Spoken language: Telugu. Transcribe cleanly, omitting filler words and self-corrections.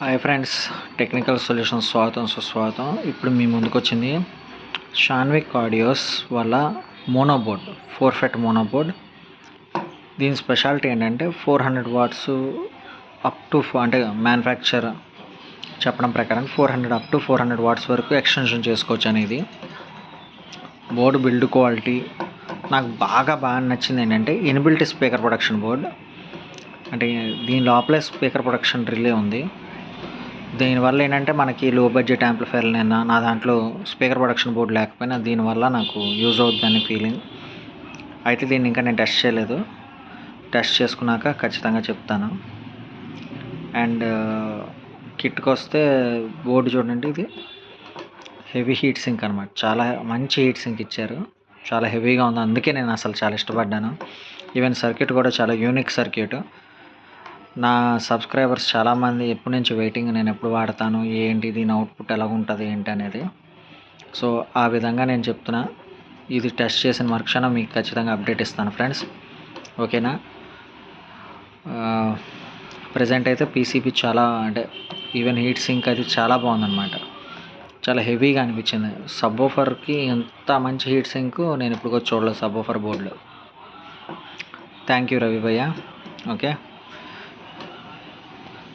హాయ్ ఫ్రెండ్స్, టెక్నికల్ సొల్యూషన్స్ స్వాగతం సుస్వాగతం. ఇప్పుడు మీ ముందుకొచ్చింది షాన్విక్ ఆడియోస్ వాళ్ళ మోనోబోర్డ్, 4 ఫెట్ మోనోబోర్డ్. దీని స్పెషాలిటీ ఏంటంటే 400 వాట్స్ అప్ టు అంటే మ్యానుఫ్యాక్చర్ చెప్పడం ప్రకారం 400 అప్ టు 400 వాట్స్ వరకు ఎక్స్టెన్షన్ చేసుకోవచ్చు అనేది. బోర్డు బిల్డ్ క్వాలిటీ నాకు బాగా నచ్చింది ఏంటంటే ఇన్బిల్ట్ స్పీకర్ ప్రొడక్షన్ బోర్డ్. అంటే దీని లోపలే స్పీకర్ ప్రొడక్షన్ రిలే ఉంది. దీనివల్ల ఏంటంటే మనకి లో బడ్జెట్ యాంప్లిఫైర్లైనా నా దాంట్లో స్పీకర్ ప్రొడక్షన్ బోర్డు లేకపోయినా దీనివల్ల నాకు యూజ్ అవుతుందని ఫీలింగ్. అయితే దీన్ని ఇంకా నేను టెస్ట్ చేయలేదు. టెస్ట్ చేసుకున్నాక ఖచ్చితంగా చెప్తాను. అండ్ కిట్కి వస్తే బోర్డు చూడండి, ఇది హెవీ హీట్ సింక్ అనమాట. చాలా మంచి హీట్ సింక్ ఇచ్చారు, చాలా హెవీగా ఉంది. అందుకే నేను అసలు చాలా ఇష్టపడ్డాను. ఈవెన్ సర్క్యూట్ కూడా చాలా యూనిక్ సర్క్యూట్. నా సబ్స్క్రైబర్స్ చాలామంది ఎప్పటి నుంచి వెయిటింగ్, నేను ఎప్పుడు వాడతాను, ఏంటి దీని అవుట్పుట్ ఎలా ఉంటుంది ఏంటి అనేది. సో ఆ విధంగా నేను చెప్తున్నా. ఇది టెస్ట్ చేసిన మరుక్షణం మీకు ఖచ్చితంగా అప్డేట్ ఇస్తాను ఫ్రెండ్స్, ఓకేనా. ప్రజెంట్ అయితే పీసీబీ చాలా అంటే ఈవెన్ హీట్ సింక్ అది చాలా బాగుందన్నమాట. చాలా హెవీగా అనిపించింది. సబ్వూఫర్కి ఎంత మంచి హీట్ సింక్ నేను ఇప్పుడు చూడలేదు సబ్వూఫర్ బోర్డులో. థ్యాంక్ యూ రవి భయ్య. ఓకే.